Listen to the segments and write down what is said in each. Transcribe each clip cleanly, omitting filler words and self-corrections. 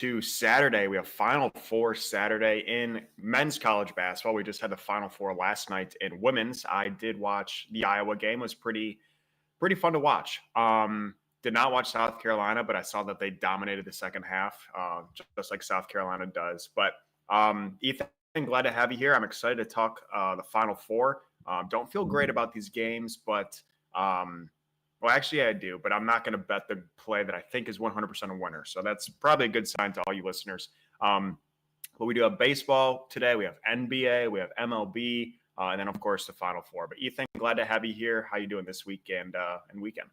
to Saturday. We have Final Four Saturday in men's college basketball. We just had the Final Four last night in women's. I did watch the Iowa game. It was pretty fun to watch. Did not watch South Carolina, but I saw that they dominated the second half, just like South Carolina does. But Ethan, glad to have you here. I'm excited to talk the Final Four. Don't feel great about these games, but well, actually, I do, but I'm not going to bet the play that I think is 100% a winner. So that's probably a good sign to all you listeners. But we do have baseball today. We have NBA, we have MLB, and then, of course, the Final Four. But Ethan, glad to have you here. How you doing this weekend and weekend?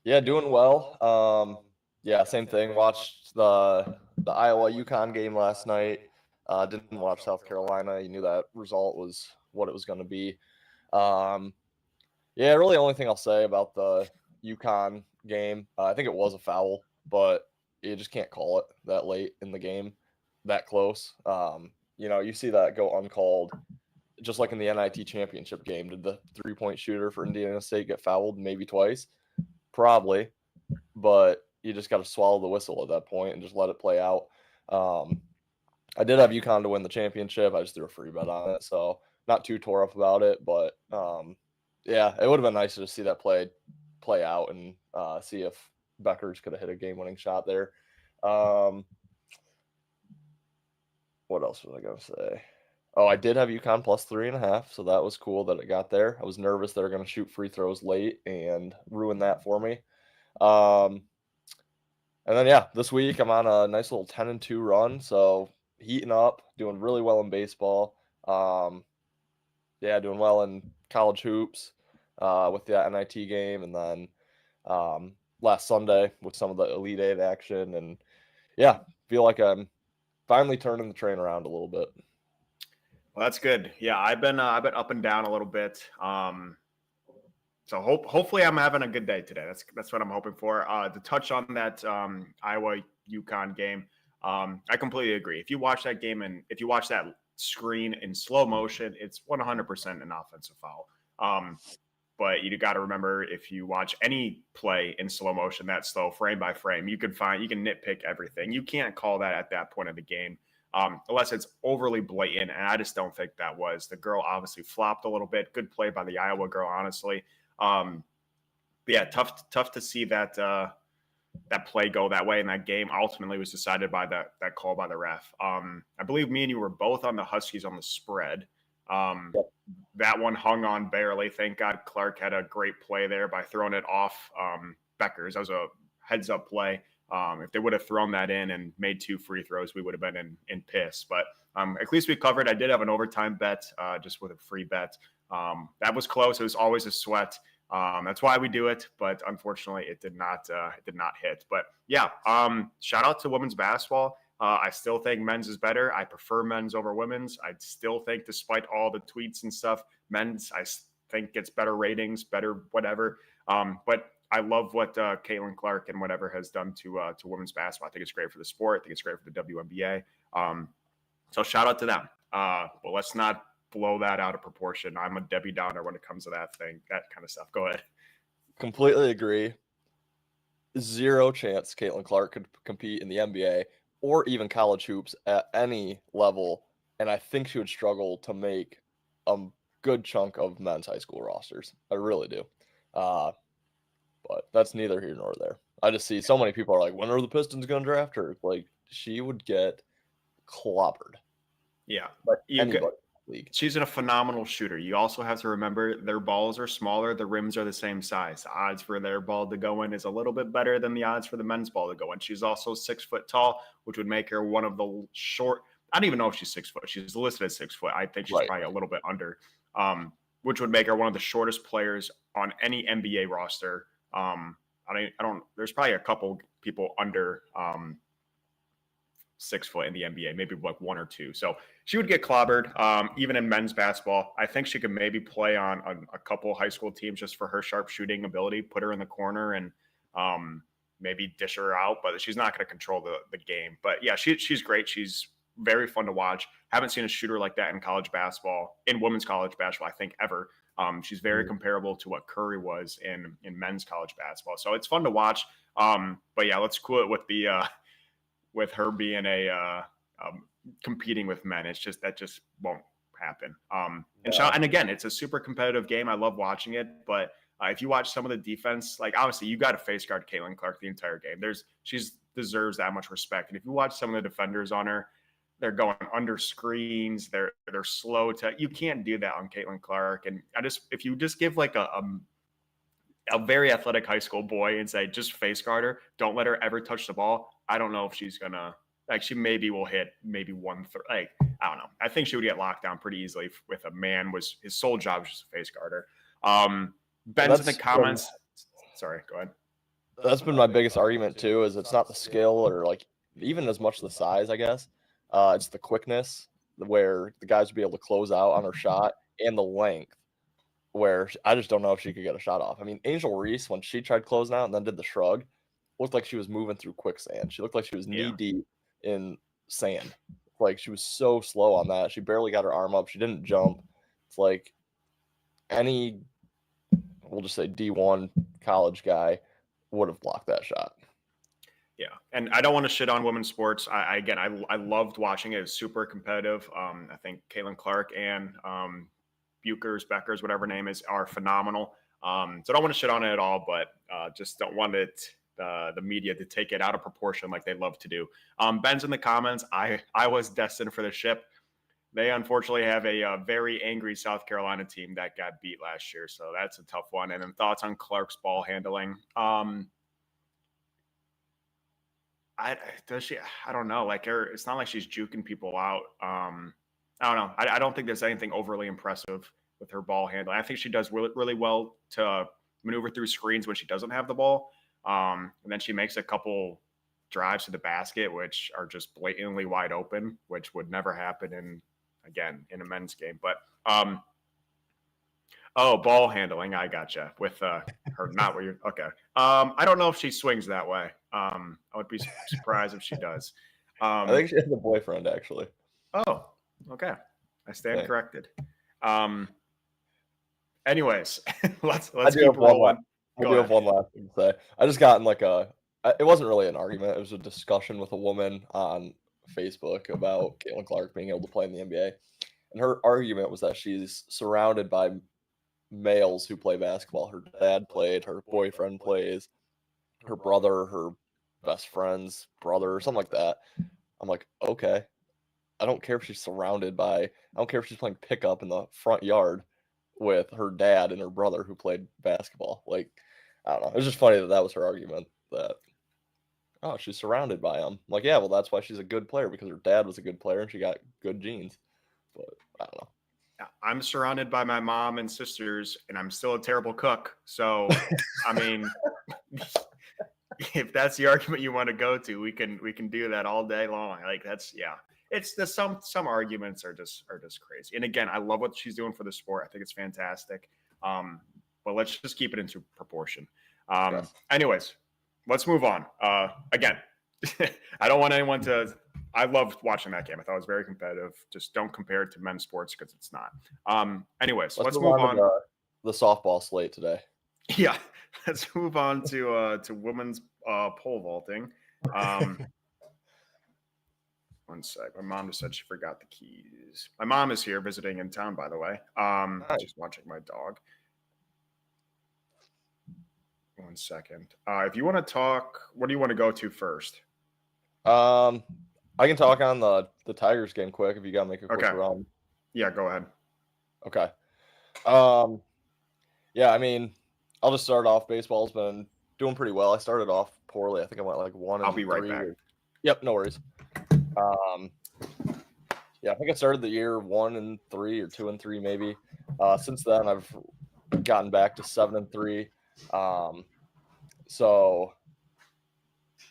Yeah, doing well. Yeah, same thing. Watched the Iowa UConn game last night. Didn't watch South Carolina. You knew that result was what it was going to be. Yeah, really the only thing I'll say about the UConn game, I think it was a foul, but you just can't call it that late in the game, that close. You see that go uncalled, just like in the NIT championship game. Did the three-point shooter for Indiana State get fouled maybe twice? Probably, but you just got to swallow the whistle at that point and just let it play out. I did have UConn to win the championship. I just threw a free bet on it, so not too tore up about it, but yeah, it would have been nice to see that play out and see if Beckers could have hit a game-winning shot there. What else was I going to say? Oh, I did have UConn plus 3.5, so that was cool that it got there. I was nervous they were going to shoot free throws late and ruin that for me. And then, yeah, this week I'm on a nice little 10-2 run, so heating up, doing really well in baseball. Yeah, doing well in college hoops with the NIT game, and then last Sunday with some of the Elite Eight action. And, yeah, feel like I'm finally turning the train around a little bit. Well, that's good. Yeah, I've been up and down a little bit. So hopefully I'm having a good day today. That's what I'm hoping for. To touch on that Iowa UConn game, I completely agree. If you watch that game and if you watch that screen in slow motion, it's 100% an offensive foul. But you got to remember, if you watch any play in slow motion, that slow, frame by frame, you can nitpick everything. You can't call that at that point of the game. Unless it's overly blatant, and I just don't think that was. The girl obviously flopped a little bit. Good play by the Iowa girl, honestly. But yeah, tough to see that that play go that way, and that game ultimately was decided by that call by the ref. I believe me and you were both on the Huskies on the spread. That one hung on barely. Thank God Clark had a great play there by throwing it off Beckers. That was a heads-up play. If they would have thrown that in and made 2 free throws, we would have been in piss. But at least we covered. I did have an overtime bet just with a free bet. That was close. It was always a sweat. That's why we do it. But unfortunately, it did not hit. But yeah, shout out to women's basketball. I still think men's is better. I prefer men's over women's. I still think, despite all the tweets and stuff, men's I think gets better ratings, better whatever. But I love what Caitlin Clark and whatever has done to women's basketball. I think it's great for the sport. I think it's great for the WNBA. So shout out to them. But let's not blow that out of proportion. I'm a Debbie Downer when it comes to that kind of stuff. Go ahead. Completely agree. Zero chance Caitlin Clark could compete in the NBA or even college hoops at any level. And I think she would struggle to make a good chunk of men's high school rosters. I really do. But that's neither here nor there. I just see so many people are like, when are the Pistons going to draft her? Like, she would get clobbered. Yeah. But anybody in the league. She's a phenomenal shooter. You also have to remember their balls are smaller. The rims are the same size. The odds for their ball to go in is a little bit better than the odds for the men's ball to go in. She's also 6 foot tall, which would make her one of the short. I don't even know if she's 6 foot. She's listed as 6 foot. I think she's probably a little bit under, which would make her one of the shortest players on any NBA roster. There's probably a couple people under 6 foot in the NBA, maybe like 1 or 2. So she would get clobbered. Even in men's basketball, I think she could maybe play on a couple high school teams just for her sharp shooting ability, put her in the corner and maybe dish her out, but she's not going to control the game. But yeah, she's great. She's very fun to watch. Haven't seen a shooter like that in college basketball, in women's college basketball, I think, ever. She's very comparable to what Curry was in men's college basketball. So it's fun to watch. But yeah, let's cool it with the with her being competing with men. It's just that just won't happen. And again, it's a super competitive game. I love watching it, but if you watch some of the defense, like obviously you got to face guard Caitlin Clark the entire game. She's deserves that much respect. And if you watch some of the defenders on her, they're going under screens. They're slow to. You can't do that on Caitlin Clark. And if you just give like a very athletic high school boy and say just face guard her, don't let her ever touch the ball. I don't know if she's gonna she maybe will hit maybe I don't know. I think she would get locked down pretty easily with a man. His sole job was just a face guard her. Ben's in the comments. Sorry, go ahead. That's been my biggest argument too. Is it's not the skill or like even as much the size, I guess. It's the quickness where the guys would be able to close out on her shot and the length where I just don't know if she could get a shot off. I mean, Angel Reese, when she tried closing out and then did the shrug, looked like she was moving through quicksand. She looked like she was knee deep in sand. Like she was so slow on that. She barely got her arm up. She didn't jump. It's like any, we'll just say D1 college guy would have blocked that shot. Yeah, and I don't want to shit on women's sports. I loved watching it. It's super competitive. I think Caitlin Clark and Beckers, whatever her name is, are phenomenal. So I don't want to shit on it at all, but just don't want the media to take it out of proportion like they love to do. Ben's in the comments. I was destined for the ship. They unfortunately have a very angry South Carolina team that got beat last year, so that's a tough one. And then thoughts on Clark's ball handling. I don't know. Like it's not like she's juking people out. I don't know. I don't think there's anything overly impressive with her ball handling. I think she does really, really well to maneuver through screens when she doesn't have the ball. And then she makes a couple drives to the basket, which are just blatantly wide open, which would never happen in a men's game. But ball handling. I gotcha. With her, not what you're okay. I don't know if she swings that way. I would be surprised if she does. I think she has a boyfriend, actually. Oh, okay. I stand corrected. Anyways, let's keep rolling. I do have one last thing to say. I just got in it wasn't really an argument. It was a discussion with a woman on Facebook about Caitlin Clark being able to play in the NBA. And her argument was that she's surrounded by males who play basketball. Her dad played, her boyfriend plays, her brother, her best friend's brother, or something like that. I'm like, okay. I don't care if she's I don't care if she's playing pickup in the front yard with her dad and her brother who played basketball. Like, I don't know. It was just funny that was her argument that, she's surrounded by them. I'm like, yeah, well, that's why she's a good player, because her dad was a good player and she got good genes. But I don't know. I'm surrounded by my mom and sisters, and I'm still a terrible cook. So, I mean, if that's the argument you want to go to, we can do that all day long. Like it's some arguments are just crazy. And again, I love what she's doing for the sport. I think it's fantastic. But let's just keep it into proportion. Yes. Anyways, let's move on. Again, I don't want anyone to. I loved watching that game. I thought it was very competitive. Just don't compare it to men's sports because it's not. Anyways, let's move on. To the softball slate today. Yeah, let's move on to women's pole vaulting. One sec. My mom just said she forgot the keys. My mom is here visiting in town, by the way. Nice. Just watching my dog. 1 second. If you want to talk, what do you want to go to first? I can talk on the Tigers game quick if you got to make a quick run. Yeah, go ahead. Okay. Yeah, I mean, I'll just start off. Baseball's been doing pretty well. I started off poorly. I think I went like 1 and 3. I'll be right back. Yep, no worries. Yeah, I think I started the year 1 and 3 or 2 and 3 maybe. Since then, I've gotten back to 7 and 3. So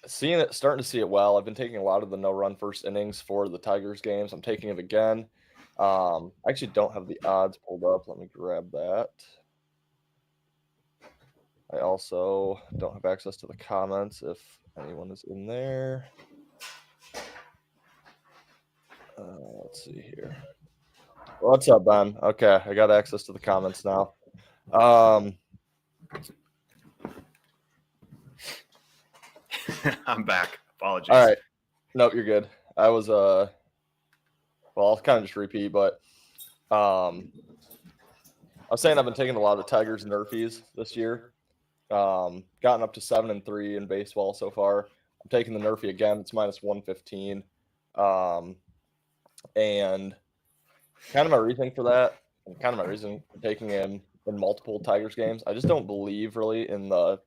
starting to see it well. I've been taking a lot of the no-run first innings for the Tigers games. I'm taking it again. I actually don't have the odds pulled up. Let me grab that. I also don't have access to the comments if anyone is in there. Let's see here. What's up, Ben? Okay, I got access to the comments now. I'm back. Apologies. All right. Nope, you're good. I was well, I'll kind of just repeat, but I was saying I've been taking a lot of Tigers Nerfies this year. Gotten up to 7-3 in baseball so far. I'm taking the Nerfie again. It's minus 115. And kind of my reasoning for that, and kind of my reason for taking him in multiple Tigers games, I just don't believe really in the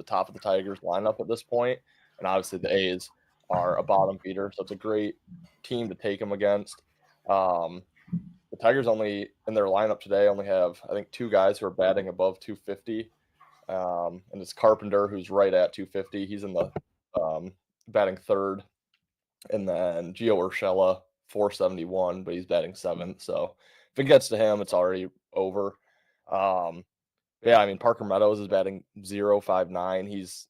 top of the Tigers lineup at this point. And obviously the A's are a bottom feeder, so it's a great team to take him against. The Tigers only in their lineup today only have, I think, 2 guys who are batting above 250. And it's Carpenter, who's right at 250. He's in the batting third. And then Gio Urshela, 471, but he's batting seventh. So if it gets to him, it's already over. Yeah, I mean, Parker Meadows is batting 0.59. He's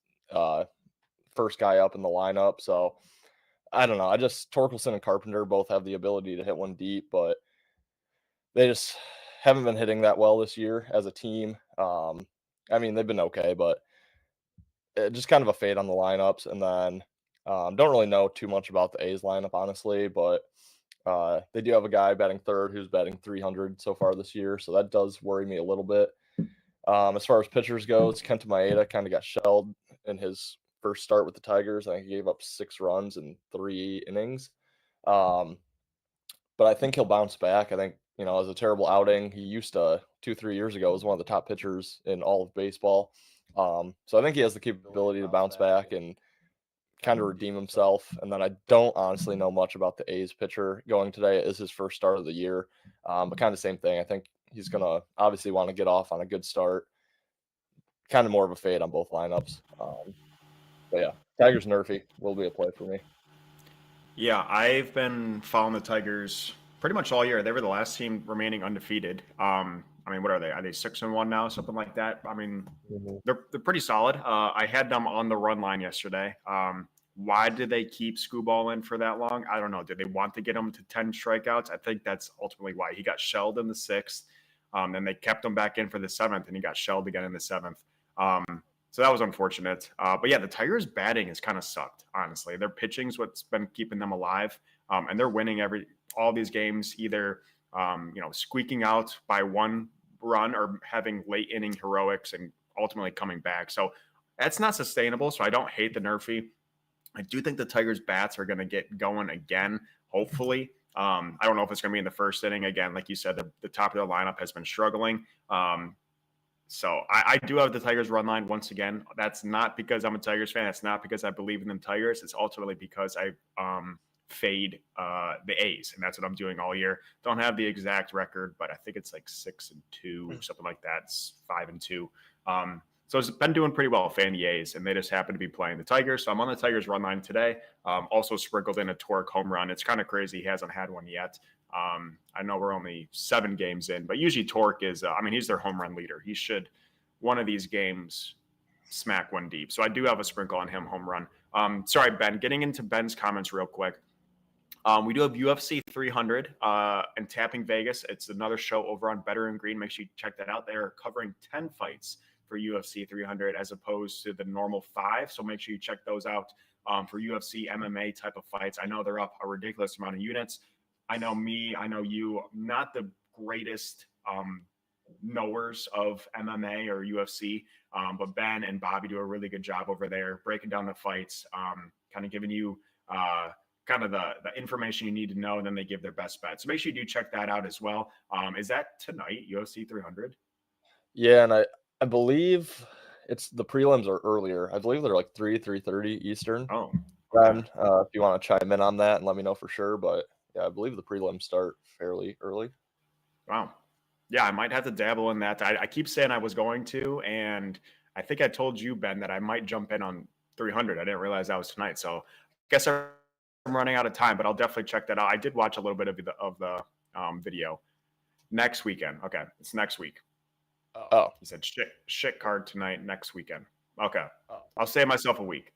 first guy up in the lineup. So I don't know. Torkelson and Carpenter both have the ability to hit one deep, but they just haven't been hitting that well this year as a team. I mean, they've been okay, but just kind of a fade on the lineups. And then don't really know too much about the A's lineup, honestly, but they do have a guy batting third who's batting 300 so far this year. So that does worry me a little bit. As far as pitchers goes, Kenta Maeda kind of got shelled in his first start with the Tigers. I think he gave up 6 runs in 3 innings. But I think he'll bounce back. I think, it was a terrible outing. He used to 2-3 years ago was one of the top pitchers in all of baseball. So I think he has the capability to bounce back and kind of redeem himself. And then I don't honestly know much about the A's pitcher going today. It is his first start of the year, but kind of same thing. I think he's going to obviously want to get off on a good start. Kind of more of a fade on both lineups. But yeah, Tigers Nerfy will be a play for me. Yeah, I've been following the Tigers pretty much all year. They were the last team remaining undefeated. I mean, what are they? Are they 6-1 now, something like that? I mean, they're pretty solid. I had them on the run line yesterday. Why did they keep Skubal in for that long? I don't know. Did they want to get him to 10 strikeouts? I think that's ultimately why. He got shelled in the 6th. Then they kept him back in for the 7th, and he got shelled again in the 7th. So that was unfortunate. But yeah, the Tigers' batting has kind of sucked, honestly. Their pitching's what's been keeping them alive. And they're winning all these games, either squeaking out by 1 run or having late inning heroics and ultimately coming back. So that's not sustainable. So I don't hate the Nerfy. I do think the Tigers' bats are going to get going again, hopefully. I don't know if it's going to be in the first inning. Again, like you said, the top of the lineup has been struggling. So I do have the Tigers run line once again. That's not because I'm a Tigers fan. That's not because I believe in the Tigers. It's ultimately because I fade the A's, and that's what I'm doing all year. Don't have the exact record, but I think it's like 6-2, something like that. It's 5-2. So it's been doing pretty well fading the A's, and they just happen to be playing the Tigers. So I'm on the Tigers run line today. Also sprinkled in a Torque home run. It's kind of crazy. He hasn't had one yet. I know we're only 7 games in, but usually Torque is, he's their home run leader. He should, one of these games, smack one deep. So I do have a sprinkle on him, home run. Sorry, Ben, getting into Ben's comments real quick. We do have UFC 300 and Tapping Vegas. It's another show over on Better and Green. Make sure you check that out. They're covering 10 fights for UFC 300 as opposed to the normal 5. So make sure you check those out for UFC, MMA type of fights. I know they're up a ridiculous amount of units. I know you, not the greatest knowers of MMA or UFC, but Ben and Bobby do a really good job over there breaking down the fights, kind of giving you kind of the information you need to know, and then they give their best bet. So make sure you do check that out as well. Is that tonight, UFC 300? Yeah, and I believe it's the prelims are earlier. I believe they're like 3:30 Eastern. Oh, Ben, if you want to chime in on that and let me know for sure, but yeah, I believe the prelims start fairly early. Wow. Yeah, I might have to dabble in that. I keep saying I was going to, and I think I told you, Ben, that I might jump in on 300. I didn't realize that was tonight. So I guess I'm running out of time, but I'll definitely check that out. I did watch a little bit of the video. Next weekend. Okay, it's next week. Oh. He said shit card tonight, next weekend. Okay. I'll save myself a week.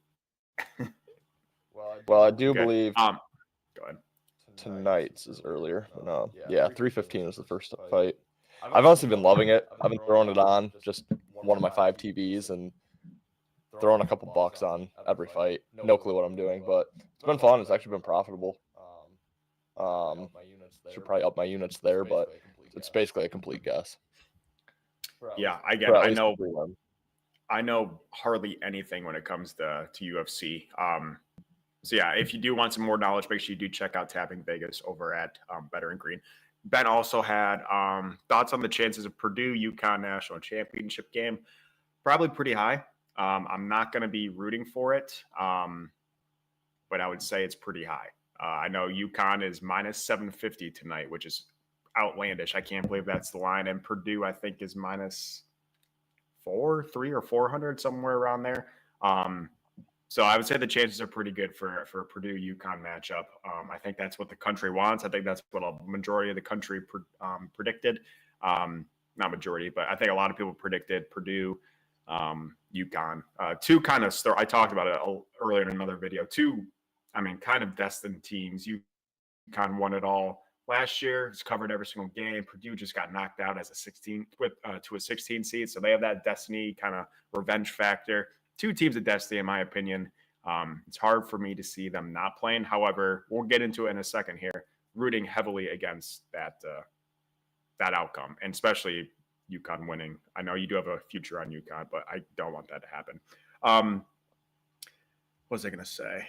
Well, I do Okay. believe Go ahead. tonight's is earlier. No. Yeah, 3:15 is the first fight. I've honestly been loving it. I've been throwing it on just one of my 5 TVs and throwing a couple bucks on every fight. No clue what I'm doing, but it's been fun. It's actually been profitable. Should probably up my units there, but it's basically a complete guess. Yeah, For again, at I least a know prelim. I know hardly anything when it comes to UFC. So yeah, if you do want some more knowledge, make sure you do check out Tapping Vegas over at Better and Green. Ben also had thoughts on the chances of Purdue UConn national championship game. Probably pretty high. I'm not going to be rooting for it, but I would say it's pretty high. I know UConn is minus 750 tonight, which is outlandish. I can't believe that's the line. And Purdue, I think, is minus 300 or 400, somewhere around there. So I would say the chances are pretty good for a Purdue UConn matchup. I think that's what the country wants. I think that's what a majority of the country predicted. Not majority, but I think a lot of people predicted Purdue, UConn. Two kind of I talked about it earlier in another video. Two, kind of destined teams. UConn won it all last year. It's covered every single game. Purdue just got knocked out as a 16 to a 16 seed, so they have that destiny kind of revenge factor. Two teams of destiny, in my opinion. It's hard for me to see them not playing. However, we'll get into it in a second here. Rooting heavily against that outcome, and especially UConn winning. I know you do have a future on UConn, but I don't want that to happen. What was I going to say?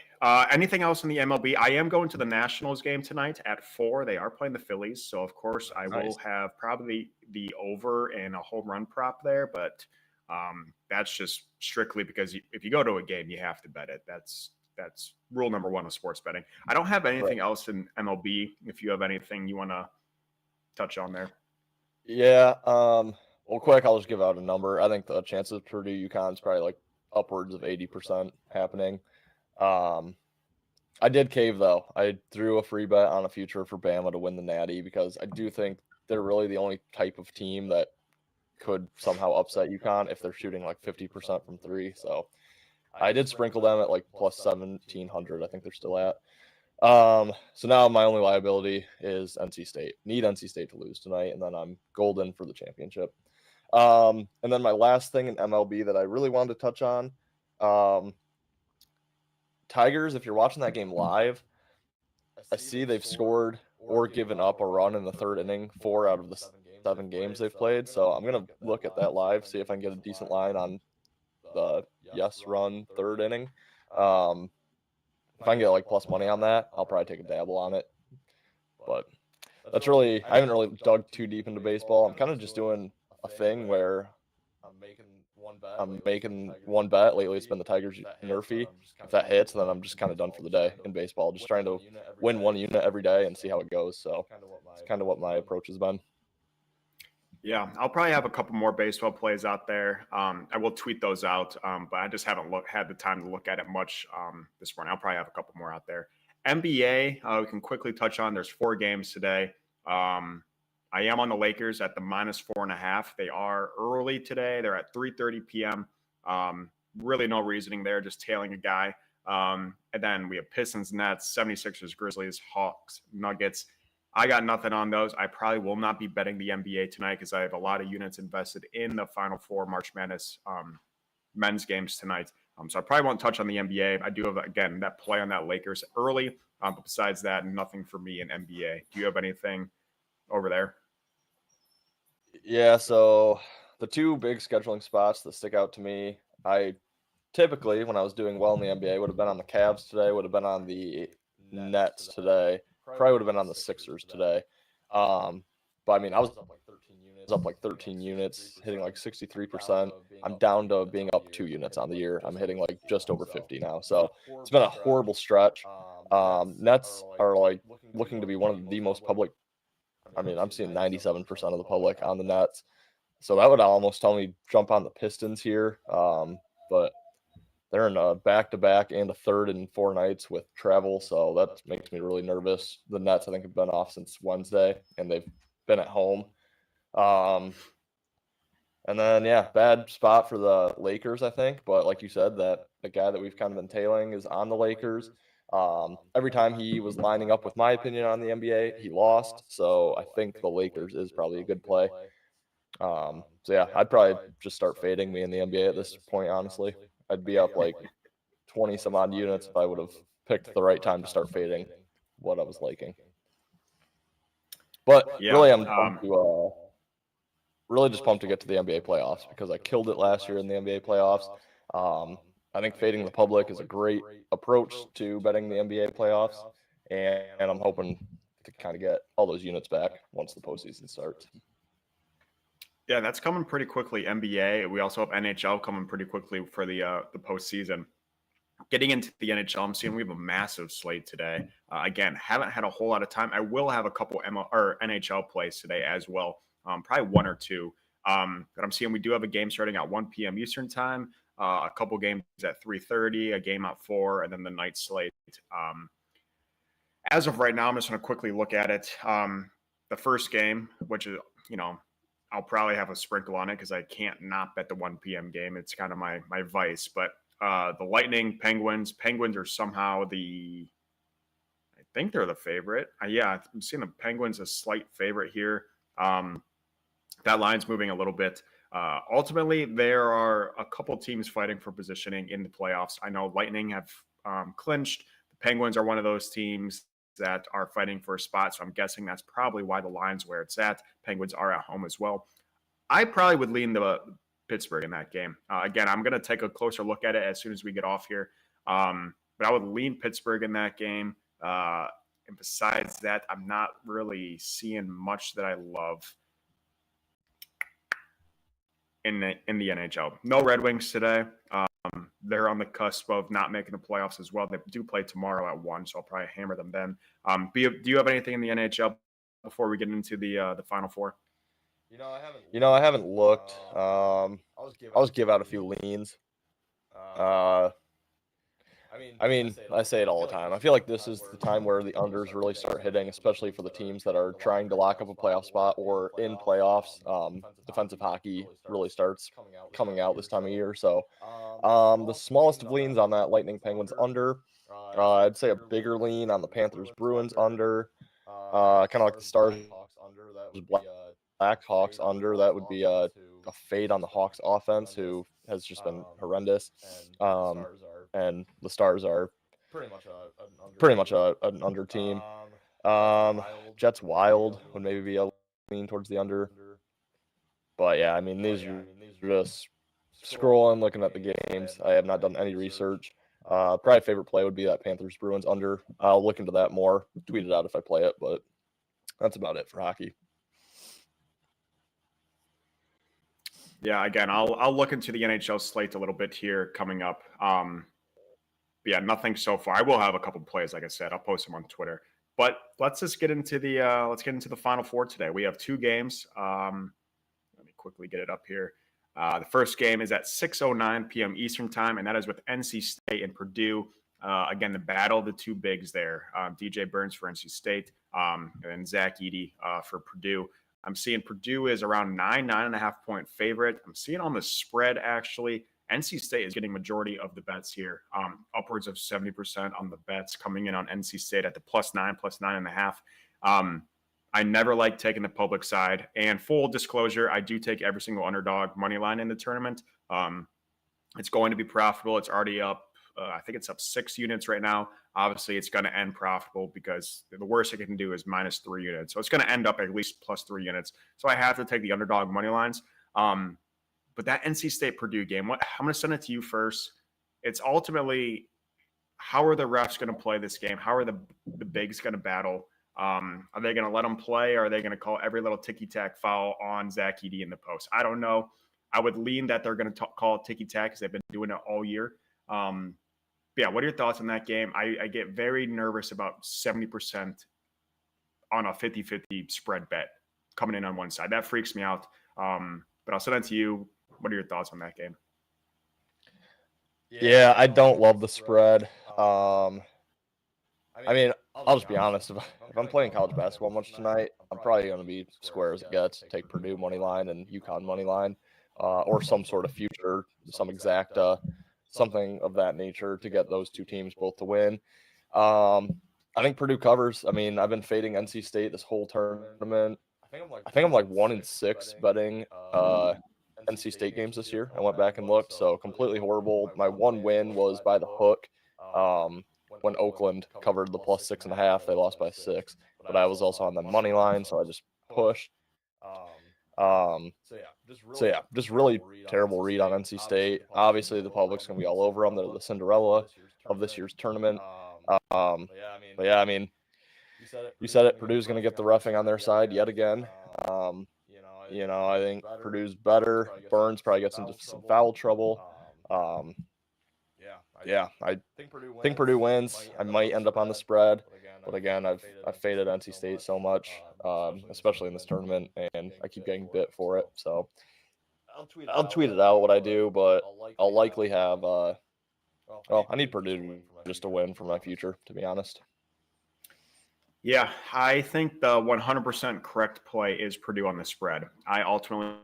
Anything else in the MLB? I am going to the Nationals game tonight at 4. They are playing the Phillies. So, of course, I will have probably the over and a home run prop there. But that's just strictly because if you go to a game, you have to bet it. That's rule number 1 of sports betting. I don't have anything else in MLB. If you have anything you want to touch on there. Yeah. Well, quick, I'll just give out a number. I think the chances of Purdue UConn is probably like upwards of 80% happening. I did cave though. I threw a free bet on a future for Bama to win the Natty because I do think they're really the only type of team that could somehow upset UConn if they're shooting like 50% from 3. So I did sprinkle them at like plus 1,700. I think they're still at. So now my only liability is NC State. Need NC State to lose tonight, and then I'm golden for the championship. And then my last thing in MLB that I really wanted to touch on, Tigers, if you're watching that game live, I see they've scored or given up a run in the 3rd inning 4 out of the 7 games they've played. So I'm going to look at that live, see if I can get a decent line on the yes run 3rd inning. If I can get like plus money on that, I'll probably take a dabble on it. But that's really, I haven't really dug too deep into baseball. I'm kind of just doing a thing where I'm making one bet. Lately, it's been the Tigers Nerfy. If that hits, then I'm just kind of done for the day in baseball. Just trying to win one unit every day and see how it goes. So it's kind of what my approach has been. Yeah, I'll probably have a couple more baseball plays out there. I will tweet those out, but I just haven't had the time to look at it much this morning. I'll probably have a couple more out there. NBA, we can quickly touch on. There's 4 games today. I am on the Lakers at the minus 4.5. They are early today. They're at 3:30 p.m. Really no reasoning there, just tailing a guy. And then we have Pistons, Nets, 76ers, Grizzlies, Hawks, Nuggets. I got nothing on those. I probably will not be betting the NBA tonight because I have a lot of units invested in the Final Four March Madness men's games tonight. So I probably won't touch on the NBA. I do have, again, that play on that Lakers early. But besides that, nothing for me in NBA. Do you have anything over there? Yeah, so the 2 big scheduling spots that stick out to me, I typically, when I was doing well in the NBA, would have been on the Cavs today, would have been on the Nets today, probably would have been on the Sixers today. But I mean, I was up like 13 units, hitting like 63%. I'm down to being up 2 units on the year. I'm hitting like just over 50 now. So it's been a horrible stretch. Nets are like looking to be one of the most public. I mean, I'm seeing 97% of the public on the Nets. So that would almost tell me jump on the Pistons here. But they're in a back-to-back and a 3rd in 4 nights with travel. So that makes me really nervous. The Nets, I think, have been off since Wednesday, and they've been at home. And then, yeah, bad spot for the Lakers, I think. But like you said, that the guy that we've kind of been tailing is on the Lakers. Every time he was lining up with my opinion on the NBA, he lost. So I think the Lakers is probably a good play. So yeah, I'd probably just start fading me in the NBA at this point, honestly. I'd be up like 20 some odd units if I would have picked the right time to start fading what I was liking. But Yeah, really, I'm pumped to really just pumped to get to the NBA playoffs because I killed it last year in the NBA playoffs. I think fading the public is a great approach to betting the NBA playoffs, and I'm hoping to kind of get all those units back once the postseason starts. Yeah, that's coming pretty quickly. NBA. We also have NHL coming pretty quickly for the postseason. Getting into the NHL, I'm seeing we have a massive slate today. Again, haven't had a whole lot of time. I will have a couple NHL plays today as well, probably one or two. But I'm seeing we do have a game starting at 1 p.m. Eastern time, a couple games at 3:30, a game at 4, and then the night slate. As of right now, I'm just going to quickly look at it. The first game, which is, I'll probably have a sprinkle on it because I can't not bet the 1 p.m. game. It's kind of my vice. But the Lightning, Penguins. Penguins are somehow I think they're the favorite. Yeah, I'm seeing the Penguins a slight favorite here. That line's moving a little bit. Ultimately, there are a couple teams fighting for positioning in the playoffs. I know Lightning have clinched. The Penguins are one of those teams that are fighting for a spot. So I'm guessing that's probably why the line's where it's at. Penguins are at home as well. I probably would lean the Pittsburgh in that game. Again, I'm going to take a closer look at it as soon as we get off here. But I would lean Pittsburgh in that game. And besides that, I'm not really seeing much that I love in the NHL. No Red Wings today. They're on the cusp of not making the playoffs as well. They do play tomorrow at 1, so I'll probably hammer them then. Do you have anything in the NHL before we get into the Final Four? I haven't looked. I'll just give out a few leans. I say it all the time. I feel like this is the time where the unders really start hitting, especially for the teams that are trying to lock up a playoff spot or in playoffs. Defensive hockey really starts coming out this time of year. So the smallest of leans on that Lightning Penguins under. I'd say a bigger lean on the Panthers Bruins under. Kind of like the Stars Black Hawks under. That would be a fade on the Hawks offense, who has just been horrendous. And the Stars are pretty much an under team. Jets Wild would maybe be a lean towards the under. But yeah, these are just scrolling, looking at the games. I have not done any research. Probably favorite play would be that Panthers Bruins under. I'll look into that more, tweet it out if I play it, but that's about it for hockey. Yeah, again, I'll look into the NHL slate a little bit here coming up. But yeah, nothing so far. I will have a couple plays, like I said. I'll post them on Twitter. But let's just get into the Final Four today. We have two games. Let me quickly get it up here. The first game is at 6:09 p.m. Eastern time, and that is with NC State and Purdue. Again, the battle of the two bigs there. DJ Burns for NC State, and then Zach Edey for Purdue. I'm seeing Purdue is around 9.5 point favorite. I'm seeing on the spread, actually, NC State is getting majority of the bets here, upwards of 70% on the bets coming in on NC State at the +9, +9.5. I never like taking the public side. And full disclosure, I do take every single underdog money line in the tournament. It's going to be profitable. It's already up. I think it's up 6 units right now. Obviously, it's going to end profitable because the worst it can do is -3 units. So it's going to end up at least +3 units. So I have to take the underdog money lines. But that NC State Purdue game, I'm going to send it to you first. It's ultimately, how are the refs going to play this game? How are the bigs going to battle? Are they going to let them play? Or are they going to call every little ticky-tack foul on Zach Edey in the post? I don't know. I would lean that they're going to call it ticky-tack because they've been doing it all year. Yeah, what are your thoughts on that game? I get very nervous about 70% on a 50-50 spread bet coming in on one side. That freaks me out. But I'll send it to you. What are your thoughts on that game? Yeah, I don't love the spread. I'll just be honest. If I'm playing college basketball much tonight, I'm probably going to be square as it gets. Take Purdue money line and UConn money line, or some sort of future, some exact something of that nature to get those two teams both to win. I think Purdue covers. I've been fading NC State this whole tournament. I think I'm like 1-6 betting NC State games this year. I went back and looked, so completely horrible. My one win was by the hook. When Oakland covered the plus 6.5, they lost by 6. But I was also on the money line, so I just pushed. So yeah, just really terrible read on NC State. Obviously, the public's gonna be all over them. They're the Cinderella of this year's tournament. But yeah, I mean, you said it. Purdue's gonna get the roughing on their side yet again. I think Purdue's better. Burns probably gets into some foul trouble. Yeah, I think Purdue wins. I might end up on the spread, but again, I've faded NC State so much, especially in this tournament, and I keep getting bit for it. So I'll tweet it out what I do, but I'll likely have. I need Purdue just to win for my future, to be honest. Yeah, I think the 100% correct play is Purdue on the spread. I ultimately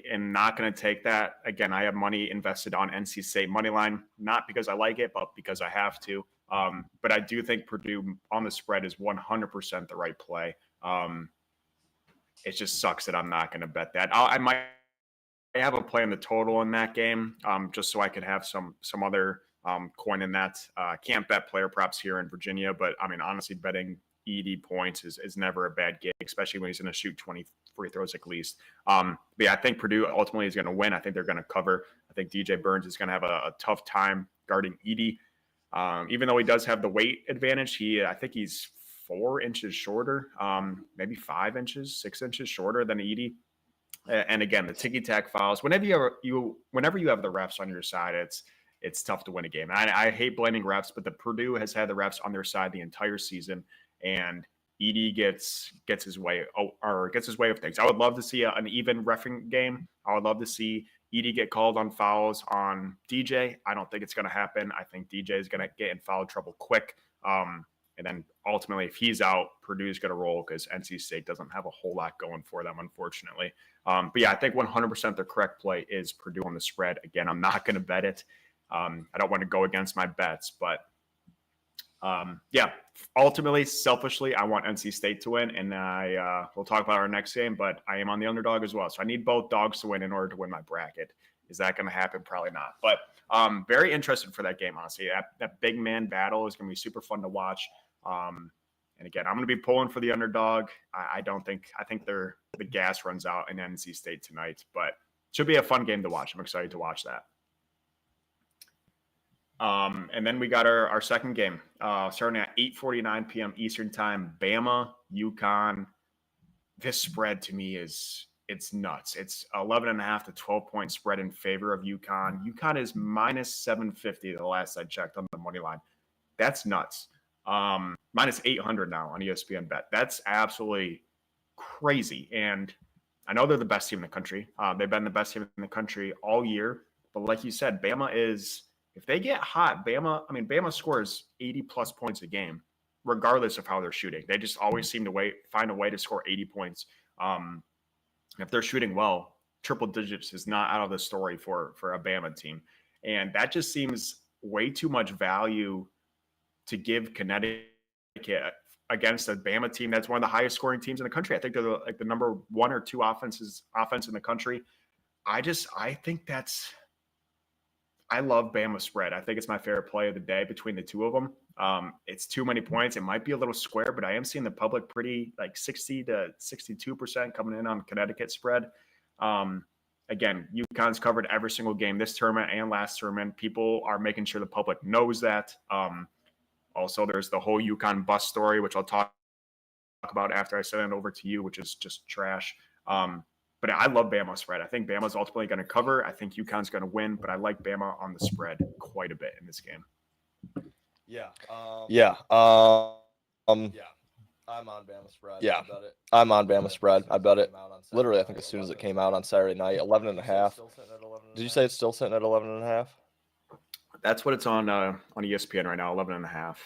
am not going to take that. Again, I have money invested on NC State money line, not because I like it, but because I have to. But I do think Purdue on the spread is 100% the right play. It just sucks that I'm not going to bet that. I might have a play in the total in that game, just so I could have some other coin in that. Can't bet player props here in Virginia, but I mean, honestly, betting ED points is never a bad gig, especially when he's going to shoot 20 free throws at least. But yeah, I think Purdue ultimately is going to win. I think they're going to cover. I think DJ Burns is going to have a tough time guarding Edey. Even though he does have the weight advantage, I think he's 4 inches shorter, maybe 5 inches, 6 inches shorter than Edey. And again, the ticky-tack fouls. Whenever you have the refs on your side, it's tough to win a game. I hate blaming refs, but the Purdue has had the refs on their side the entire season, and Edey gets his way of things. I would love to see an even reffing game. I would love to see Edey get called on fouls on DJ. I don't think it's going to happen. I think DJ is going to get in foul trouble quick. And then ultimately, if he's out, Purdue's going to roll because NC State doesn't have a whole lot going for them, unfortunately. But yeah, I think 100% the correct play is Purdue on the spread. Again, I'm not going to bet it. I don't want to go against my bets, but yeah, ultimately, selfishly, I want NC State to win, and we'll talk about our next game, but I am on the underdog as well. So I need both dogs to win in order to win my bracket. Is that going to happen? Probably not. But very interested for that game, honestly. That big man battle is going to be super fun to watch. And again, I'm going to be pulling for the underdog. I think the gas runs out in NC State tonight, but it should be a fun game to watch. I'm excited to watch that. And then we got our second game, starting at 8:49 p.m. Eastern time. Bama, UConn. This spread to me it's nuts. It's 11.5 to 12-point spread in favor of UConn. UConn is minus 750 the last I checked on the money line. That's nuts. Minus 800 now on ESPN Bet. That's absolutely crazy. And I know they're the best team in the country. They've been the best team in the country all year. But like you said, Bama is. If they get hot, Bama scores 80-plus points a game, regardless of how they're shooting. They just always seem to find a way to score 80 points. If they're shooting well, triple digits is not out of the story for a Bama team. And that just seems way too much value to give Connecticut against a Bama team that's one of the highest scoring teams in the country. I think they're like the number 1 or 2 offense in the country. I think I love Bama spread. I think it's my favorite play of the day between the two of them. It's too many points. It might be a little square, but I am seeing the public pretty like 60 to 62% coming in on Connecticut spread. Again, UConn's covered every single game this tournament and last tournament. People are making sure the public knows that. Also, there's the whole UConn bus story, which I'll talk about after I send it over to you, which is just trash. But I love Bama spread. I think Bama's ultimately going to cover. I think UConn's going to win, but I like Bama on the spread quite a bit in this game. Yeah. I'm on Bama spread. Yeah. I'm on Bama spread. I bet it. Literally, I think as soon as it came out on Saturday night, 11.5. Did you say it's still sitting at 11.5? That's what it's on ESPN right now, 11.5.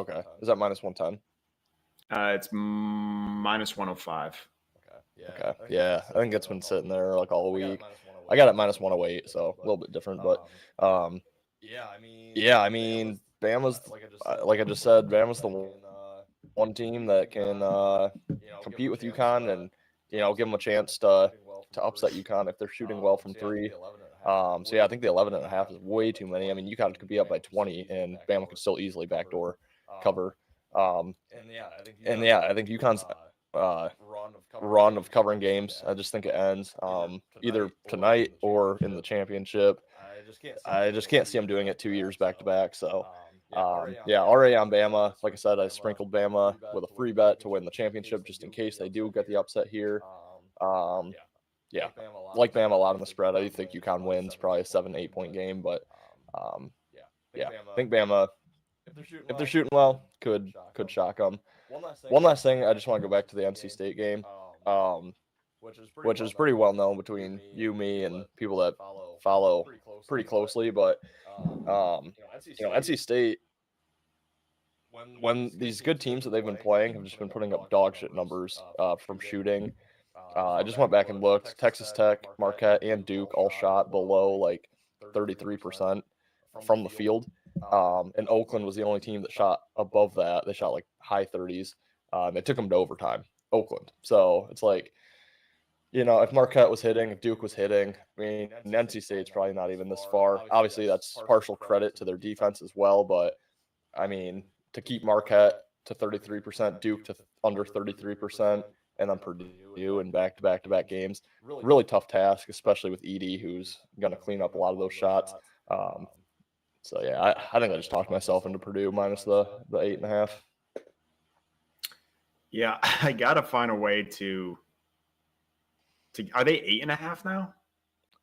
Okay. Is that minus 110? It's minus 105. Okay. Yeah, I think it's been sitting there like all week. I got it minus 108, so a little bit different, but yeah, I mean, Bama's like I just said, Bama's the one team that can compete with UConn and give them a chance to to upset UConn if they're shooting well from three. So yeah, I think the 11.5 is way too many. I mean, UConn could be up by 20, and Bama could still easily backdoor cover. And yeah, I think UConn's run of covering games, I just think it ends either tonight or in the championship. I just can't see them doing it 2 years back to back. So yeah, RA on Bama. Like I said, I sprinkled Bama with a free bet to win the championship just in case they do get the upset here. Yeah, like Bama a lot on the spread. I do think UConn wins, probably a 7-8 point game, but yeah, I think Bama, if they're shooting well, could shock them. One last thing, I just want to go back to the NC State game, which is pretty well known between you, me, and people that follow pretty closely. But NC State, when these good teams that they've been playing have just been putting up dog shit numbers from shooting. I just went back and looked. Texas Tech, Marquette, and Duke all shot below like 33% from the field. And Oakland was the only team that shot above that. They shot like high 30s. They took them to overtime, Oakland. So it's like, if Marquette was hitting, if Duke was hitting, I mean, NC State's probably not even this far. Obviously, that's partial credit to their defense as well. But, I mean, to keep Marquette to 33%, Duke to under 33%, and then Purdue in back-to-back games, really tough task, especially with Edey, who's going to clean up a lot of those shots. So, yeah, I think I just talked myself into Purdue minus the 8.5. Yeah, I got to find a way to are they 8.5 now?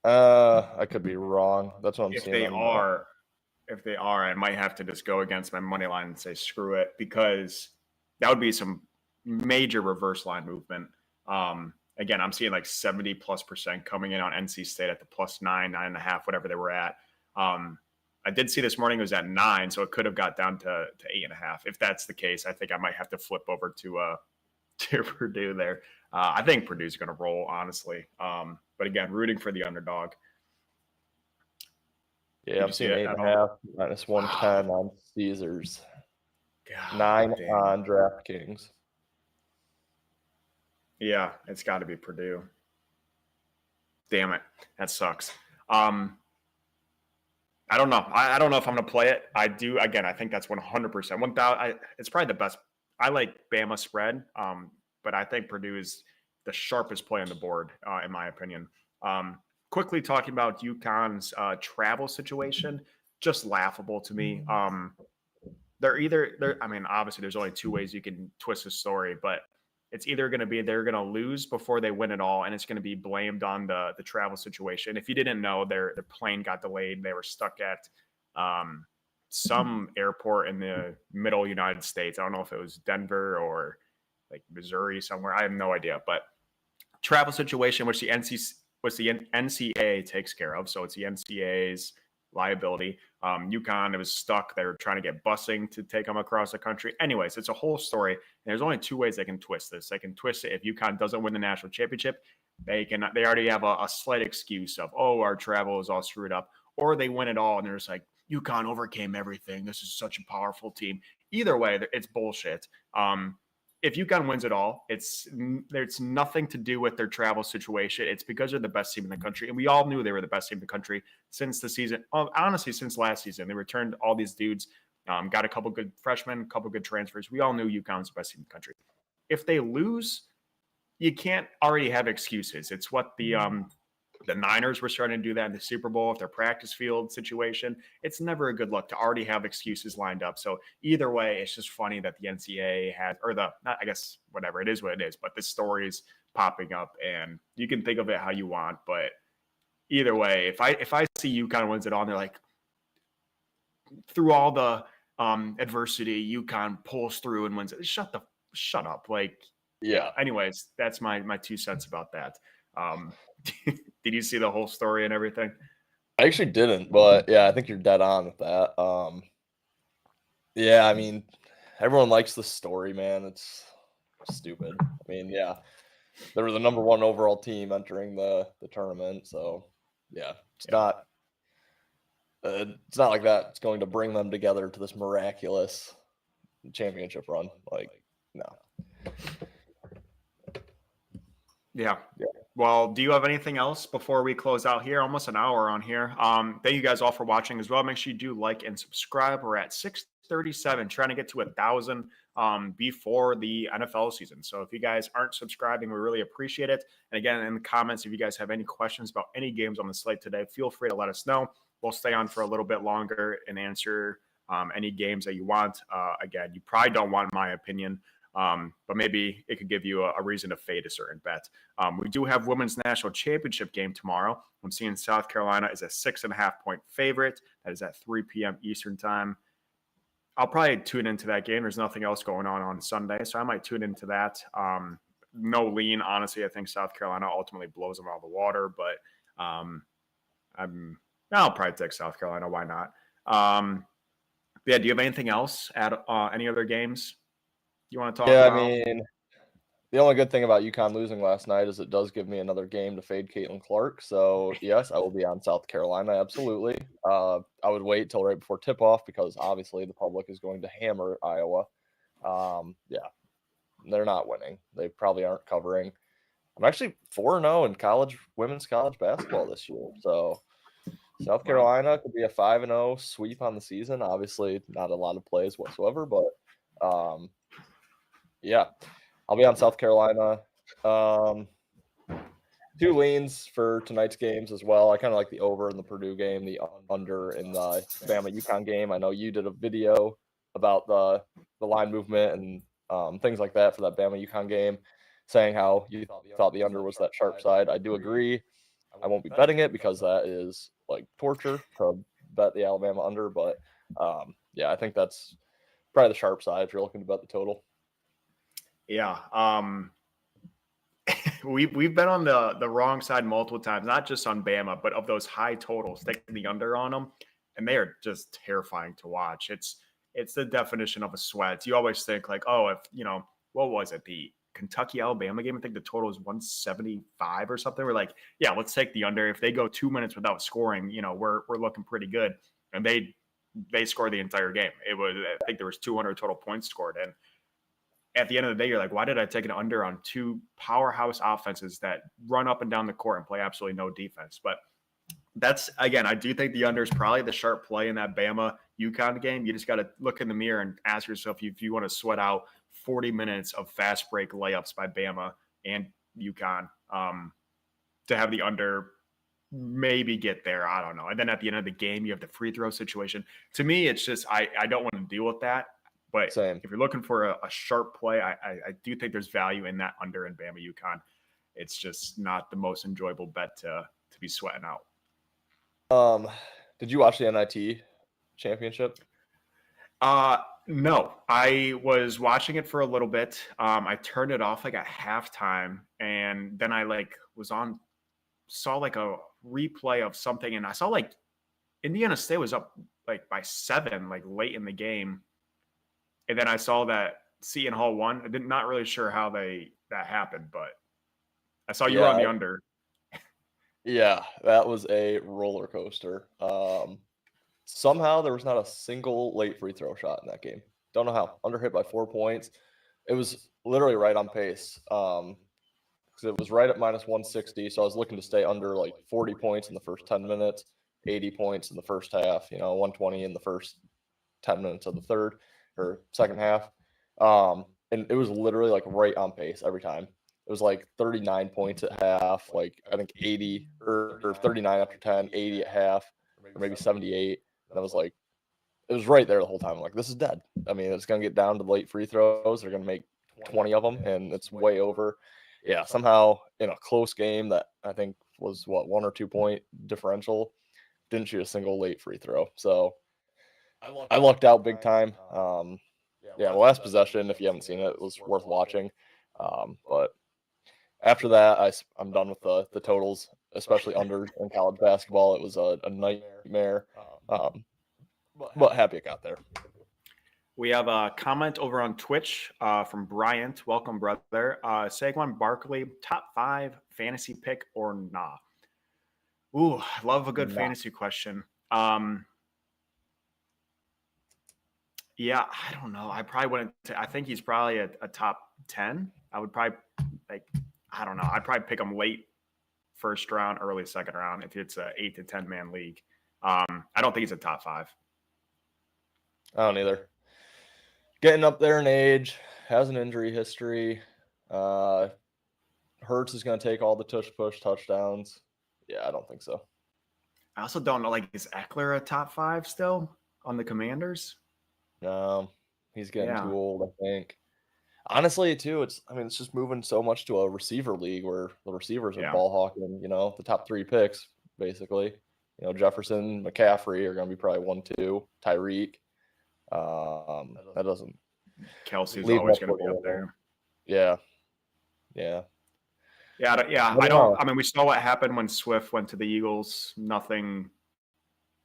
I could be wrong. That's what I'm if seeing. If they are, I might have to just go against my money line and say screw it, because that would be some major reverse line movement. Again, I'm seeing like 70+% coming in on NC State at the +9, 9.5, whatever they were at. I did see this morning it was at 9, so it could have got down to 8.5. If that's the case, I think I might have to flip over to Purdue there. I think Purdue's going to roll, honestly. But again, rooting for the underdog. Yeah, I'm seeing 8.5 minus 110 on Caesars. God, 9 damn. on DraftKings. Yeah, it's got to be Purdue. Damn it, that sucks. I don't know. I don't know if I'm going to play it. I do. Again, I think that's 100%. 1,000. It's probably the best. I like Bama spread, but I think Purdue is the sharpest play on the board, in my opinion. Quickly talking about UConn's travel situation, just laughable to me. I mean, obviously, there's only two ways you can twist the story, but it's either going to be they're going to lose before they win it all, and it's going to be blamed on the travel situation. If you didn't know, their plane got delayed. They were stuck at some airport in the middle United States. I don't know if it was Denver or like Missouri somewhere. I have no idea. But travel situation, which the NCAA takes care of. So it's the NCAA's liability. UConn, it was stuck. They were trying to get busing to take them across the country. Anyways, it's a whole story. And there's only two ways they can twist this. They can twist it if UConn doesn't win the national championship. They already have a slight excuse of, our travel is all screwed up. Or they win it all and they're just like, UConn overcame everything. This is such a powerful team. Either way, it's bullshit. If UConn wins it all, it's nothing to do with their travel situation. It's because they're the best team in the country. And we all knew they were the best team in the country since the season. Honestly, since last season. They returned all these dudes, got a couple good freshmen, a couple good transfers. We all knew UConn's the best team in the country. If they lose, you can't already have excuses. It's what the Niners were starting to do that in the Super Bowl with their practice field situation. It's never a good look to already have excuses lined up. So either way, it's just funny that the NCAA had, I guess, whatever, it is what it is, but this story is popping up and you can think of it how you want. But either way, if I see UConn wins it all and they're like, through all the adversity, UConn pulls through and wins it, shut up. Like, yeah. Anyways, that's my 2 cents about that. Did you see the whole story and everything? I actually didn't, but yeah, I think you're dead on with that. Yeah, I mean, everyone likes the story, man. It's stupid. I mean, yeah, they were the number 1 overall team entering the tournament, so yeah, it's not like that. It's going to bring them together to this miraculous championship run. Like, no. Yeah. Well, do you have anything else before we close out here? Almost an hour on here. Thank you guys all for watching as well. Make sure you do like and subscribe. We're at 637, trying to get to 1,000 before the NFL season. So if you guys aren't subscribing, we really appreciate it. And again, in the comments, if you guys have any questions about any games on the slate today, feel free to let us know. We'll stay on for a little bit longer and answer any games that you want. Again, you probably don't want my opinion. But maybe it could give you a reason to fade a certain bet. We do have women's national championship game tomorrow. I'm seeing South Carolina is a 6.5-point favorite. That is at 3 p.m. Eastern time. I'll probably tune into that game. There's nothing else going on Sunday, so I might tune into that. No lean, honestly. I think South Carolina ultimately blows them out of the water, but I'll probably take South Carolina. Why not? Yeah. Do you have anything else at any other games you want to talk about? I mean, the only good thing about UConn losing last night is it does give me another game to fade Caitlin Clark. So, yes, I will be on South Carolina, absolutely. I would wait till right before tip-off because, obviously, the public is going to hammer Iowa. Yeah, they're not winning. They probably aren't covering. I'm actually 4-0 in women's college basketball this year. So, South Carolina could be a 5-0 sweep on the season. Obviously, not a lot of plays whatsoever, but yeah, I'll be on South Carolina. 2 leans for tonight's games as well. I kind of like the over in the Purdue game, the under in the Bama UConn game. I know you did a video about the line movement and things like that for that Bama UConn game, saying how you thought the under was that sharp side. I do agree. I won't be betting it because that is like torture to bet the Alabama under. But yeah, I think that's probably the sharp side if you're looking to bet the total. Yeah. We've been on the wrong side multiple times, not just on Bama, but of those high totals, taking the under on them, and they are just terrifying to watch. It's the definition of a sweat. You always think like, oh, if what was it, the Kentucky Alabama game? I think the total is 175 or something. We're like, yeah, let's take the under. If they go 2 minutes without scoring, we're looking pretty good. And they scored the entire game. I think there was 200 total points scored, and at the end of the day, you're like, why did I take an under on 2 powerhouse offenses that run up and down the court and play absolutely no defense? But that's, again, I do think the under is probably the sharp play in that Bama UConn game. You just got to look in the mirror and ask yourself if you want to sweat out 40 minutes of fast break layups by Bama and UConn to have the under maybe get there. I don't know. And then at the end of the game, you have the free throw situation. To me, it's just I don't want to deal with that. But Same. If you're looking for a sharp play, I do think there's value in that under in Bama UConn. It's just not the most enjoyable bet to be sweating out. Did you watch the NIT championship? No, I was watching it for a little bit. I turned it off like at halftime, and then I saw like a replay of something, and I saw like Indiana State was up like by 7, like late in the game. And then I saw that Seton Hall won. I'm not really sure how that happened, but I saw you were on the under. Yeah, that was a roller coaster. Somehow there was not a single late free throw shot in that game. Don't know how. Under hit by 4 points. It was literally right on pace. Because it was right at minus 160. So I was looking to stay under like 40 points in the first 10 minutes, 80 points in the first half, 120 in the first 10 minutes of the third or second half. And it was literally like right on pace every time. It was like 39 points at half, like I think 80 or 39 after 10, 80 at half, or maybe 78. And I was like, it was right there the whole time. I'm like, this is dead. I mean, it's going to get down to late free throws. They're going to make 20 of them, and it's way over. Yeah, somehow in a close game that I think was, 1 or 2 point differential, didn't shoot a single late free throw. So I lucked out big time. Yeah, the last possession, if you haven't seen it, was worth watching. But after that, I'm done with the totals, especially under in college basketball. It was a nightmare, but happy it got there. We have a comment over on Twitch from Bryant. Welcome, brother. Saquon Barkley, top 5 fantasy pick or nah? Ooh, I love a good fantasy question. Yeah, I don't know. I probably wouldn't. I think he's probably a top 10. I would probably I don't know. I'd probably pick him late first round, early second round if it's a 8 to 10 man league. I don't think he's a top 5. I don't either. Getting up there in age, has an injury history. Hurts is going to take all the push touchdowns. Yeah, I don't think so. I also don't know, like, is Eckler a top 5 still on the Commanders? No, he's getting too old, I think. Honestly, too, it's just moving so much to a receiver league where the receivers are ball hawking, the top 3 picks, basically. Jefferson, McCaffrey are going to be probably 1, 2, Tyreek. That doesn't. Kelsey's always going to be up there. Yeah. I mean, we saw what happened when Swift went to the Eagles. Nothing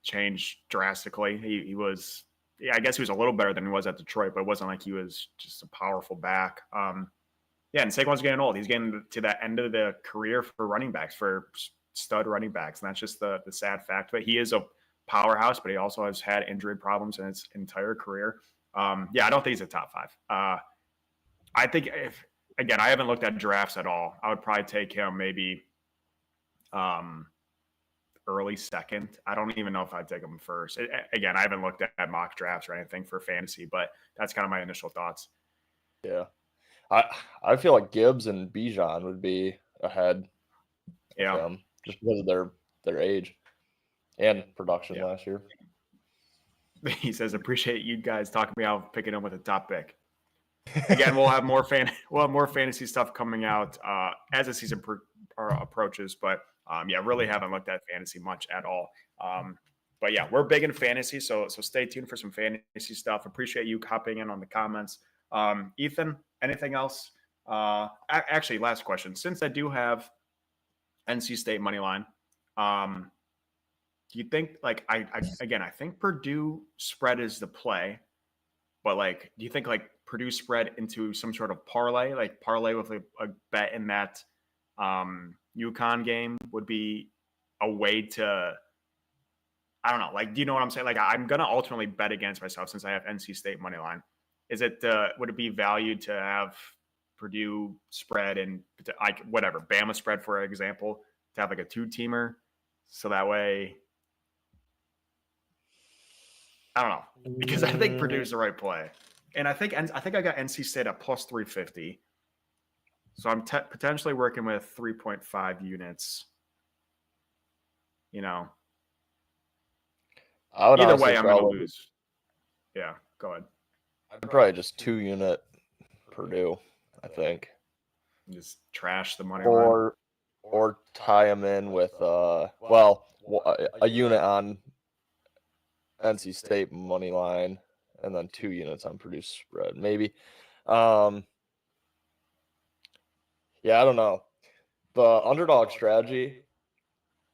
changed drastically. He was, I guess he was a little better than he was at Detroit, but it wasn't like he was just a powerful back. And Saquon's getting old. He's getting to that end of the career for running backs, for stud running backs. And that's just the sad fact of it. He is a powerhouse, but he also has had injury problems in his entire career. I don't think he's a top 5. I think Again, I haven't looked at drafts at all. I would probably take him maybe early second. I don't even know if I'd take him first. Again, I haven't looked at mock drafts or anything for fantasy, but that's kind of my initial thoughts. Yeah. I feel like Gibbs and Bijan would be ahead of them just because of their age and production last year. He says, appreciate you guys talking me out picking him with a top pick. Again, we'll have more fantasy stuff coming out as the season approaches. But really haven't looked at fantasy much at all. But we're big in fantasy, so stay tuned for some fantasy stuff. Appreciate you hopping in on the comments. Ethan, anything else? Actually, last question. Since I do have NC State money line, do you think I think Purdue spread is the play, but do you think Purdue spread into some sort of parlay, with a bet in that UConn game would be a way to, I don't know, do you know what I'm saying? I'm going to ultimately bet against myself since I have NC State money line. Is it, would it be valued to have Purdue spread and whatever, Bama spread, for example, to have a 2-teamer? So that way, I don't know, because I think Purdue's the right play. And I think I got NC State at plus 350. So I'm potentially working with 3.5 units. Either way, I'm going to lose. Yeah, go ahead. I'd probably just 2-unit Purdue, I think. Just trash the money line. Or tie them in with a unit on NC State money line, and then 2 units on Purdue spread, maybe. I don't know. The underdog strategy,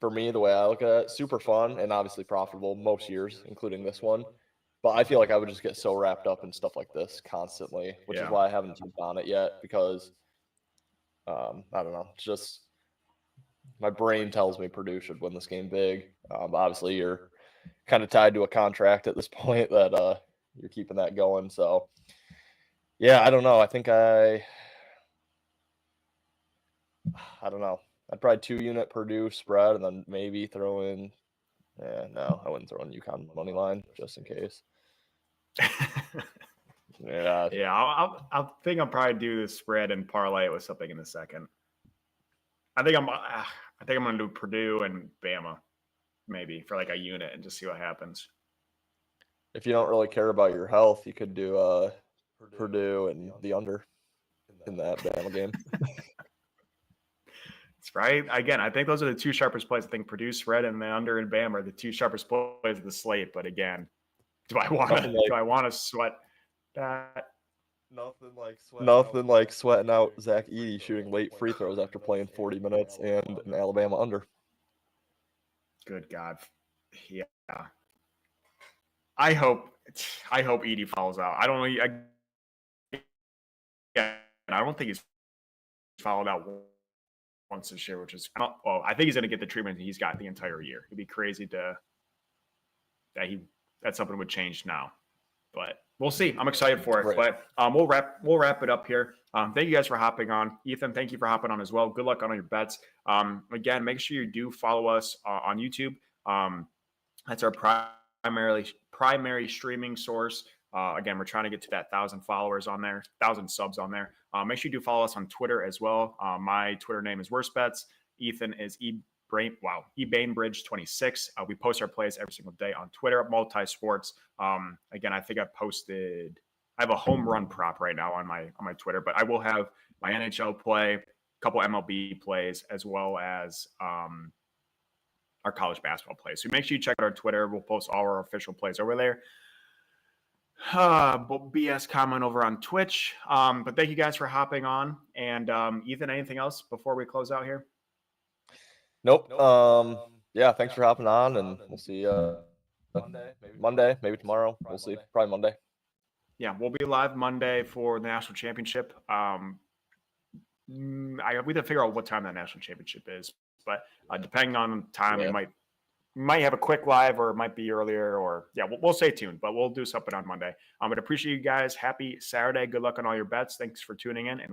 for me, the way I look at it, super fun and obviously profitable most years, including this one. But I feel like I would just get so wrapped up in stuff like this constantly, which is why I haven't jumped on it yet, because I don't know. It's just my brain tells me Purdue should win this game big. Obviously, you're kind of tied to a contract at this point that you're keeping that going. So, I don't know. I think I don't know. I'd probably 2-unit Purdue spread and then maybe throw in. No, I wouldn't throw in UConn money line just in case. I think I'll probably do the spread and parlay it with something in a second. I think I'm going to do Purdue and Bama, maybe for a unit, and just see what happens. If you don't really care about your health, you could do Purdue and the under in that Bama game. That's right. Again, I think those are the 2 sharpest plays. I think Purdue spread and the under in Bama are the 2 sharpest plays of the slate. But again, do I want to sweat that? Nothing like sweating out Zach Edey shooting late free throws after playing 40 minutes and an Alabama under. Good God. Yeah. I hope Edey falls out. I don't know. I don't think he's fouled out once this year, which is, I think he's going to get the treatment he's got the entire year. It'd be crazy that something would change now. but we'll see. I'm excited for it. Right. But we'll wrap it up here. Thank you guys for hopping on. Ethan, thank you for hopping on as well. Good luck on all your bets. Again, make sure you do follow us on YouTube. That's our primary streaming source. Again, we're trying to get to that 1,000 followers on there, 1,000 subs on there. Make sure you do follow us on Twitter as well. My Twitter name is Worst Bets. Ethan is eBainbridge26. We post our plays every single day on Twitter at Multi Sports. Again, I think I have a home run prop right now on my Twitter, but I will have my NHL play, a couple MLB plays, as well as our college basketball plays. So make sure you check out our Twitter. We'll post all our official plays over there. BS comment over on Twitch. But thank you guys for hopping on. And Ethan, anything else before we close out here? Nope. Yeah, thanks for hopping on, and we'll see you Monday, maybe tomorrow. We'll see. Probably Monday. Yeah, we'll be live Monday for the national championship. We have to figure out what time that national championship is, but depending on time, we might have a quick live, or it might be earlier, or we'll stay tuned, but we'll do something on Monday. But appreciate you guys. Happy Saturday. Good luck on all your bets. Thanks for tuning in, and we'll